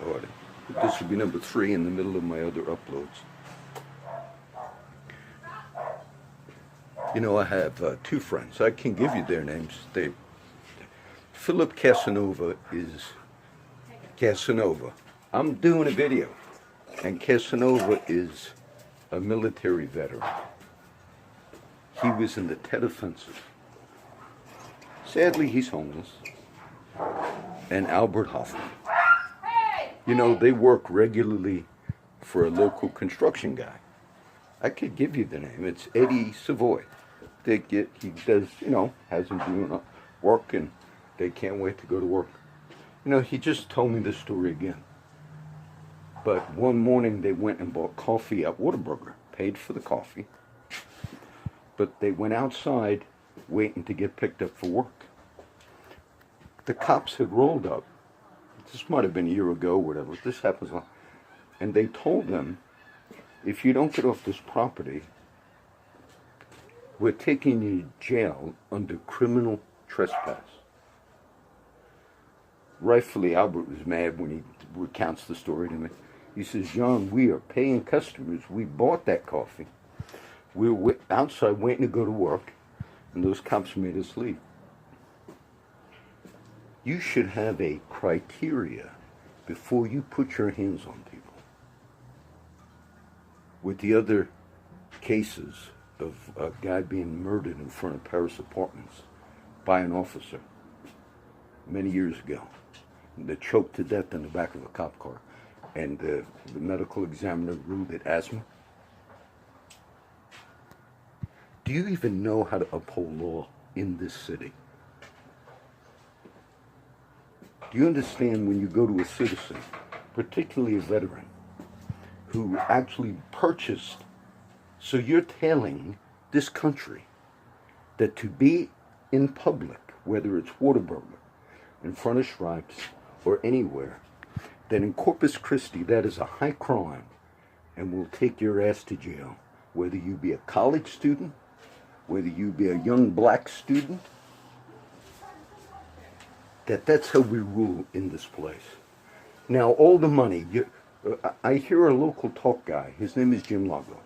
recording. This will be number 3 in the middle of my other uploads. You know, I have 2 friends. I can give you their names. Philip Casanova is Casanova. I'm doing a video, and Casanova is a military veteran. He was in the Tet Offensive. Sadly, he's homeless. And Albert Hoffman. You know, they work regularly for a local construction guy. I could give you the name. It's Eddie Savoy. He does, you know, has them doing work, and they can't wait to go to work. You know, he just told me this story again. But one morning they went and bought coffee at Whataburger, paid for the coffee. But they went outside waiting to get picked up for work. The cops had rolled up. This might have been a year ago or whatever. This happens a lot. And they told them, if you don't get off this property, we're taking you to jail under criminal trespass. Rightfully, Albert was mad when he recounts the story to me. He says, John, we are paying customers. We bought that coffee. We were outside waiting to go to work, and those cops made us leave. You should have a criteria before you put your hands on people. With the other cases of a guy being murdered in front of Paris Apartments by an officer many years ago, that choked to death in the back of a cop car, and the medical examiner ruled it asthma. Do you even know how to uphold law in this city? Do you understand when you go to a citizen, particularly a veteran, who actually purchased, so you're telling this country that to be in public, whether it's Whataburger, in front of Stripes, or anywhere, that in Corpus Christi that is a high crime and will take your ass to jail, whether you be a college student, whether you be a young black student, that's how we rule in this place. Now, all the money, I hear a local talk guy, his name is Jim Lago.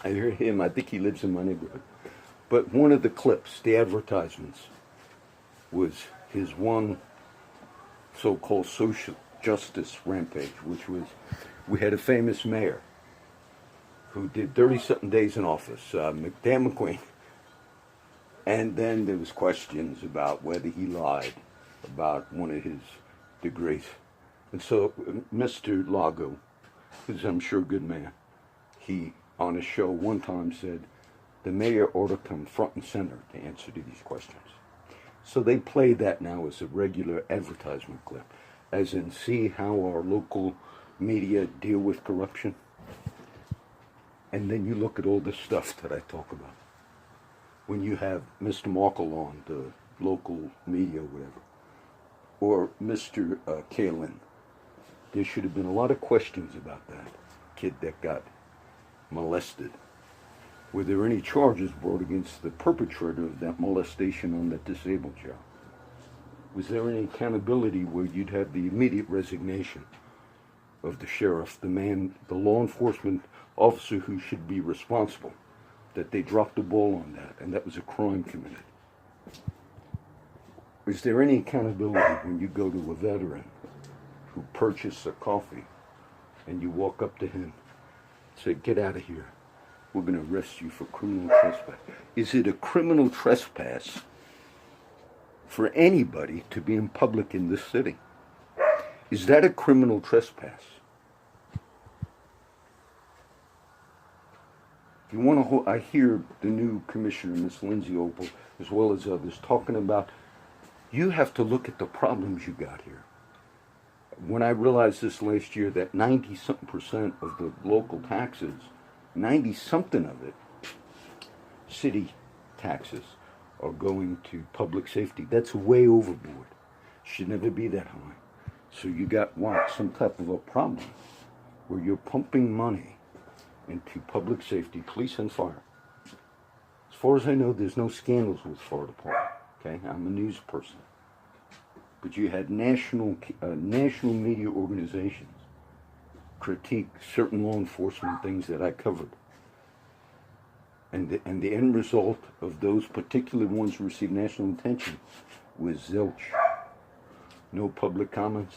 I hear him, I think he lives in my neighborhood. But one of the clips, the advertisements, was his one so-called social justice rampage, which was, we had a famous mayor who did 30-something days in office, Dan McQueen. And then there was questions about whether he lied about one of his degrees. And so Mr. Lago, who's I'm sure a good man, he on a show one time said, the mayor ought to come front and center to answer to these questions. So they play that now as a regular advertisement clip, as in see how our local media deal with corruption. And then you look at all the stuff that I talk about. When you have Mr. Markle on, the local media or whatever, or Mr. Kalin, there should have been a lot of questions about that kid that got molested. Were there any charges brought against the perpetrator of that molestation on that disabled child? Was there any accountability where you'd have the immediate resignation of the sheriff, the man, the law enforcement officer who should be responsible, that they dropped the ball on that and that was a crime committed? Is there any accountability when you go to a veteran who purchased a coffee and you walk up to him and say, get out of here, we're going to arrest you for criminal trespass? Is it a criminal trespass for anybody to be in public in this city? Is that a criminal trespass? You want to? I hear the new commissioner, Ms. Lindsay Opal, as well as others, talking about you have to look at the problems you got here. When I realized this last year that 90-something% of the local taxes, 90-something of it, city taxes, are going to public safety. That's way overboard. Should never be that high. So you got what? Some type of a problem where you're pumping money into public safety, police and fire. As far as I know, there's no scandals with fire department. Okay, I'm a news person. but you had national media organizations critique certain law enforcement things that I covered. And the end result of those particular ones who received national attention was zilch. No public comments.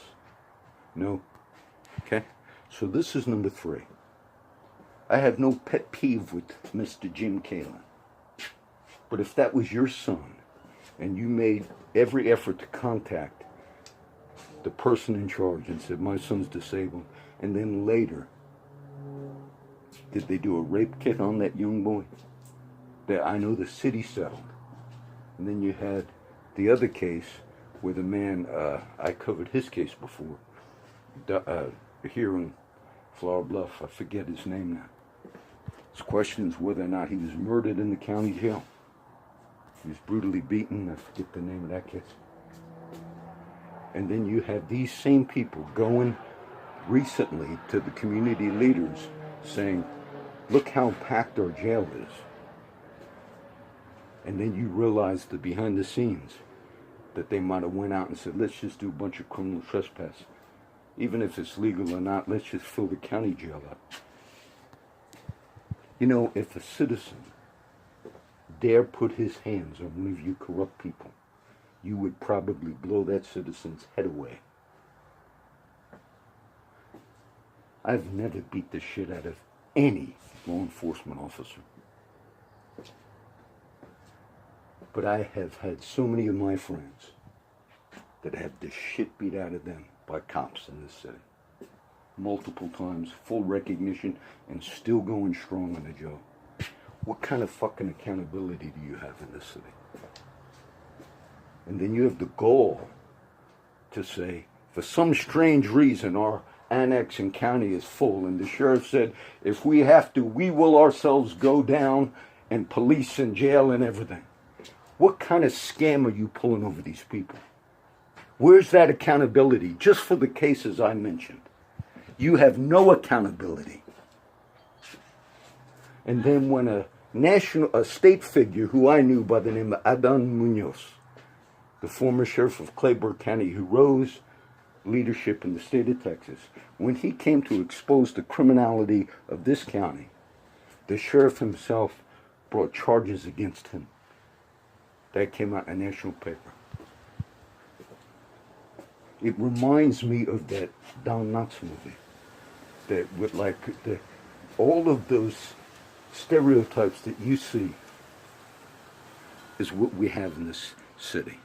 No. Okay? So this is number 3. I have no pet peeve with Mr. Jim Kalin. But if that was your son, and you made every effort to contact the person in charge and said, my son's disabled, and then later, did they do a rape kit on that young boy? That I know the city settled. And then you had the other case where the man, I covered his case before, here in Flower Bluff, I forget his name now. His question is whether or not he was murdered in the county jail. He was brutally beaten, I forget the name of that case. And then you have these same people going recently to the community leaders saying, look how packed our jail is. And then you realize that behind the scenes that they might have went out and said, let's just do a bunch of criminal trespass. Even if it's legal or not, let's just fill the county jail up. You know, if a citizen dare put his hands on one of you corrupt people, you would probably blow that citizen's head away. I've never beat the shit out of any law enforcement officer. But I have had so many of my friends that had the shit beat out of them by cops in this city. Multiple times, full recognition, and still going strong on the job. What kind of fucking accountability do you have in this city? And then you have the gall to say, for some strange reason, our annex and county is full. And the sheriff said, if we have to, we will ourselves go down and police and jail and everything. What kind of scam are you pulling over these people? Where's that accountability? Just for the cases I mentioned. You have no accountability. And then when a state figure who I knew by the name of Adan Munoz, the former sheriff of Claiborne County who rose leadership in the state of Texas, when he came to expose the criminality of this county, the sheriff himself brought charges against him. That came out in a national paper. It reminds me of that Don Knotts movie. That with all of those stereotypes that you see is what we have in this city.